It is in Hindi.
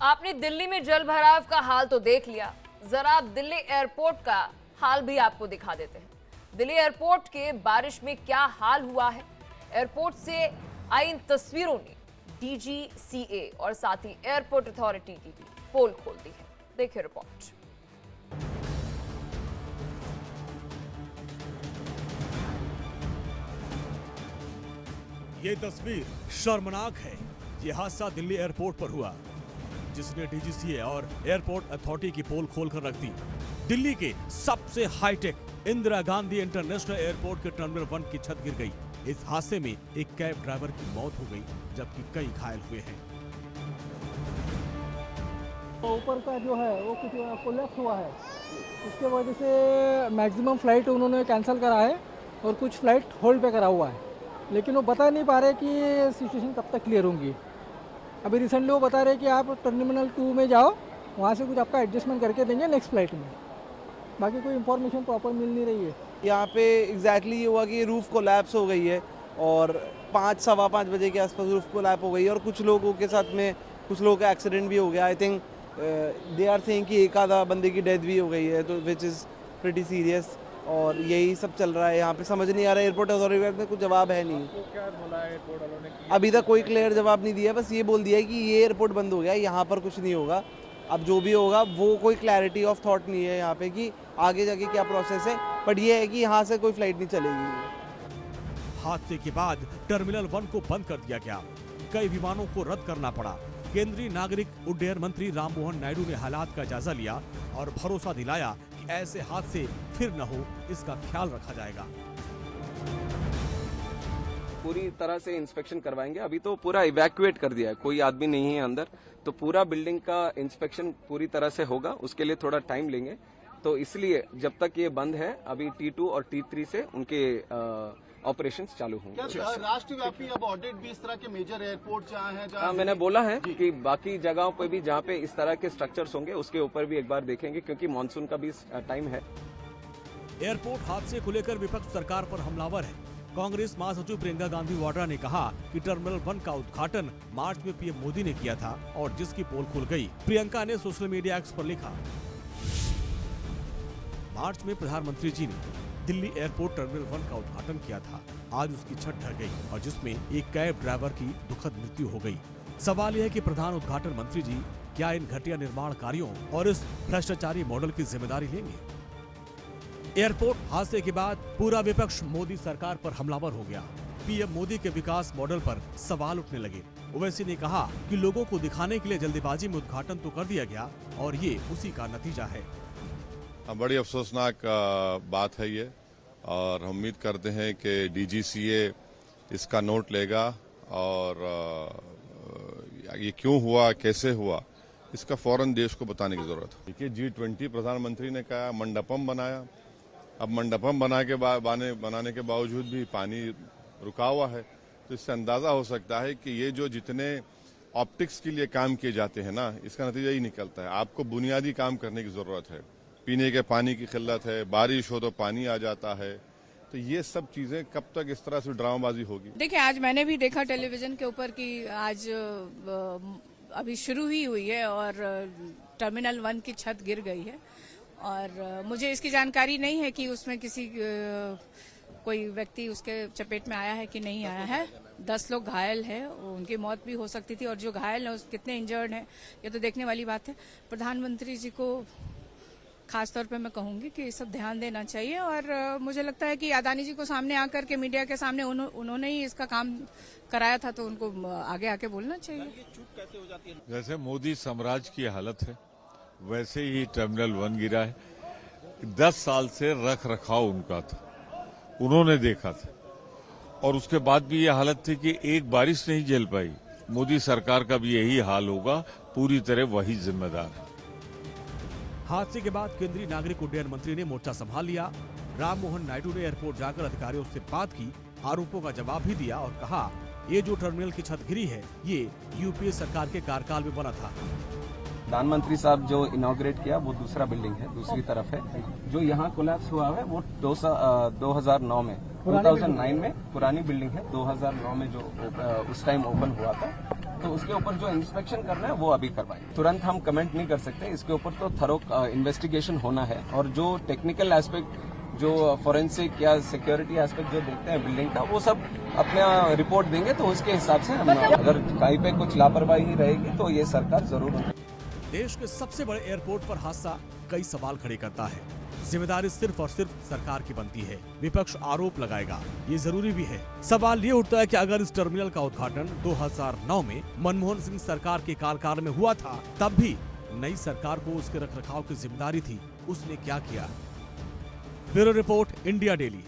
आपने दिल्ली में जल भराव का हाल तो देख लिया, जरा आप दिल्ली एयरपोर्ट का हाल भी आपको दिखा देते हैं। दिल्ली एयरपोर्ट के बारिश में क्या हाल हुआ है। एयरपोर्ट से आई इन तस्वीरों ने DGCA और साथ ही एयरपोर्ट अथॉरिटी की भी पोल खोल दी है। देखिए रिपोर्ट। ये तस्वीर शर्मनाक है। ये हादसा दिल्ली एयरपोर्ट पर हुआ, जिसने DGCA और एयरपोर्ट अथॉरिटी की पोल खोलकर रख दी। दिल्ली के सबसे hitech Indira Gandhi international airport के टर्मिनल 1 की छत गिर गई। इस हादसे में एक कैब ड्राइवर की मौत हो गई, जबकि कई घायल हुए हैं। ऊपर का जो है वो कुछ कोलैप्स हुआ है, उसके वजह से मैक्सिमम फ्लाइट उन्होंने कैंसिल करा है और कुछ फ्लाइट होल्ड पे करा हुआ है, लेकिन वो बता नहीं पा रहे कि ये सिचुएशन कब तक क्लियर होंगी। अभी रिसेंटली वो बता रहे कि आप टर्मिनल 2 में जाओ, वहाँ से कुछ आपका एडजस्टमेंट करके देंगे नेक्स्ट फ्लाइट में। बाकी कोई इन्फॉर्मेशन प्रॉपर मिल नहीं रही है। यहाँ पे एग्जैक्टली ये हुआ कि रूफ़ कोलैप्स हो गई है और 5-5:15 बजे के आसपास रूफ़ कोलैप्स हो गई है और कुछ लोगों के साथ में कुछ लोगों का एक्सीडेंट भी हो गया। I think they are saying कि एक आधा बंदे की डेथ भी हो गई है, तो विच इज़ प्रीटी सीरियस। और यही सब चल रहा है यहाँ पे, समझ नहीं आ रहा है। एयरपोर्ट अथॉरिटी में कुछ जवाब है नहीं। क्या बोला है एयरपोर्ट वालों ने? अभी तक कोई क्लियर जवाब नहीं दिया, बस ये बोल दिया है कि ये एयरपोर्ट बंद हो गया, यहाँ पर कुछ नहीं होगा। अब जो भी होगा वो कोई क्लैरिटी ऑफ थॉट नहीं है यहाँ पे कि आगे जाके क्या प्रोसेस है, बट ये है कि यहाँ से कोई फ्लाइट नहीं चलेगी। हादसे के बाद टर्मिनल 1 को बंद कर दिया गया। कई विमानों को रद्द करना पड़ा। केंद्रीय नागरिक उड्डयन मंत्री राममोहन नायडू ने हालात का जायजा लिया और भरोसा दिलाया कि ऐसे हादसे फिर न हो, इसका ख्याल रखा जाएगा। पूरी तरह से इंस्पेक्शन करवाएंगे। अभी तो पूरा इवैक्यूएट कर दिया है, कोई आदमी नहीं है अंदर, तो पूरा बिल्डिंग का इंस्पेक्शन पूरी तरह से होगा। उसके लिए थोड़ा टाइम लेंगे, तो इसलिए जब तक ये बंद है अभी T2 और T3 से उनके ऑपरेशंस चालू होंगे। क्या राष्ट्रव्यापी अब ऑडिट भी इस तरह के मेजर एयरपोर्ट जहाँ हैं जहाँ मैंने बोला है कि बाकी जगहों पे भी जहाँ पे इस तरह के स्ट्रक्चर्स होंगे उसके ऊपर भी एक बार देखेंगे, क्योंकि मानसून का भी टाइम है। एयरपोर्ट हादसे को लेकर विपक्ष सरकार पर हमलावर है। कांग्रेस महासचिव प्रियंका गांधी वाड्रा ने कहा कि टर्मिनल 1 का उद्घाटन मार्च में पीएम मोदी ने किया था और जिसकी पोल खुल गई। प्रियंका ने सोशल मीडिया एक्स पर लिखा, मार्च में प्रधानमंत्री जी ने दिल्ली एयरपोर्ट टर्मिनल 1 का उद्घाटन किया था। आज उसकी छत ढह गई और जिसमें एक कैब ड्राइवर की दुखद मृत्यु हो गई। सवाल यह है कि प्रधान उद्घाटन मंत्री जी क्या इन घटिया निर्माण कार्यों और इस भ्रष्टाचारी मॉडल की जिम्मेदारी लेंगे? एयरपोर्ट हादसे के बाद पूरा विपक्ष मोदी सरकार पर हमलावर हो गया। पीएम मोदी के विकास मॉडल पर सवाल उठने लगे। ओवैसी ने कहा कि लोगों को दिखाने के लिए जल्दबाजी में उद्घाटन तो कर दिया गया और ये उसी का नतीजा है। बड़ी अफसोसनाक बात है ये, और हम उम्मीद करते हैं कि DGCA इसका नोट लेगा और ये क्यों हुआ, कैसे हुआ, इसका फौरन देश को बताने की जरूरत है। देखिए, G20 प्रधानमंत्री ने कहा मंडपम बनाया, अब मंडपम बनाने के बावजूद भी पानी रुका हुआ है, तो इससे अंदाजा हो सकता है कि ये जो जितने ऑप्टिक्स के लिए काम किए जाते हैं ना, इसका नतीजा ही निकलता है। आपको बुनियादी काम करने की जरूरत है। पीने के पानी की किल्लत है, बारिश हो तो पानी आ जाता है, तो ये सब चीजें कब तक इस तरह से ड्रामाबाजी होगी? देखिए, आज मैंने भी देखा टेलीविजन के ऊपर कि आज अभी शुरू ही हुई है और टर्मिनल 1 की छत गिर गई है और मुझे इसकी जानकारी नहीं है कि उसमें किसी कोई व्यक्ति उसके चपेट में आया है कि नहीं आया है। 10 लोग घायल हैं, उनकी मौत भी हो सकती थी और जो घायल हैं कितने इंजर्ड हैं ये तो देखने वाली बात है। प्रधानमंत्री जी को खास तौर पे मैं कहूंगी कि सब ध्यान देना चाहिए और मुझे लगता है कि अदानी जी को सामने आकर के मीडिया के सामने उन्होंने ही इसका काम कराया था, तो उनको आगे आके बोलना चाहिए। चूक कैसे हो जाती है? जैसे मोदी साम्राज्य की हालत है वैसे ही टर्मिनल 1 गिरा है। 10 साल से रख रखाव उनका था, उन्होंने देखा था और उसके बाद भी ये हालत थी कि एक बारिश नहीं झेल पाई। मोदी सरकार का भी यही हाल होगा, पूरी तरह वही जिम्मेदार है। हादसे के बाद केंद्रीय नागरिक उड्डयन मंत्री ने मोर्चा संभाल लिया। राममोहन नायडू ने एयरपोर्ट जाकर अधिकारियों से बात की, आरोपों का जवाब भी दिया और कहा ये जो टर्मिनल की छत गिरी है ये यूपीए सरकार के कार्यकाल में बना था। प्रधानमंत्री साहब जो इनॉग्रेट किया वो दूसरा बिल्डिंग है, दूसरी तरफ है। जो यहाँ कोलैप्स हुआ है वो 2009 में पुरानी बिल्डिंग है। 2009 में जो उस टाइम ओपन हुआ था तो उसके ऊपर जो इंस्पेक्शन करना है वो अभी करवाएंगे। तुरंत हम कमेंट नहीं कर सकते, इसके ऊपर तो थरो इन्वेस्टिगेशन होना है और जो टेक्निकल एस्पेक्ट, जो फॉरेंसिक या सिक्योरिटी एस्पेक्ट जो देखते हैं बिल्डिंग का, वो सब अपना रिपोर्ट देंगे तो उसके हिसाब से हम, अगर कहीं पे कुछ लापरवाही रहेगी तो ये सरकार जरूर। देश के सबसे बड़े एयरपोर्ट पर हादसा कई सवाल खड़े करता है। जिम्मेदारी सिर्फ और सिर्फ सरकार की बनती है। विपक्ष आरोप लगाएगा, ये जरूरी भी है। सवाल ये उठता है कि अगर इस टर्मिनल का उद्घाटन 2009 में मनमोहन सिंह सरकार के कार्यकाल में हुआ था, तब भी नई सरकार को उसके रखरखाव की जिम्मेदारी थी। उसने क्या किया? Bureau report, India daily.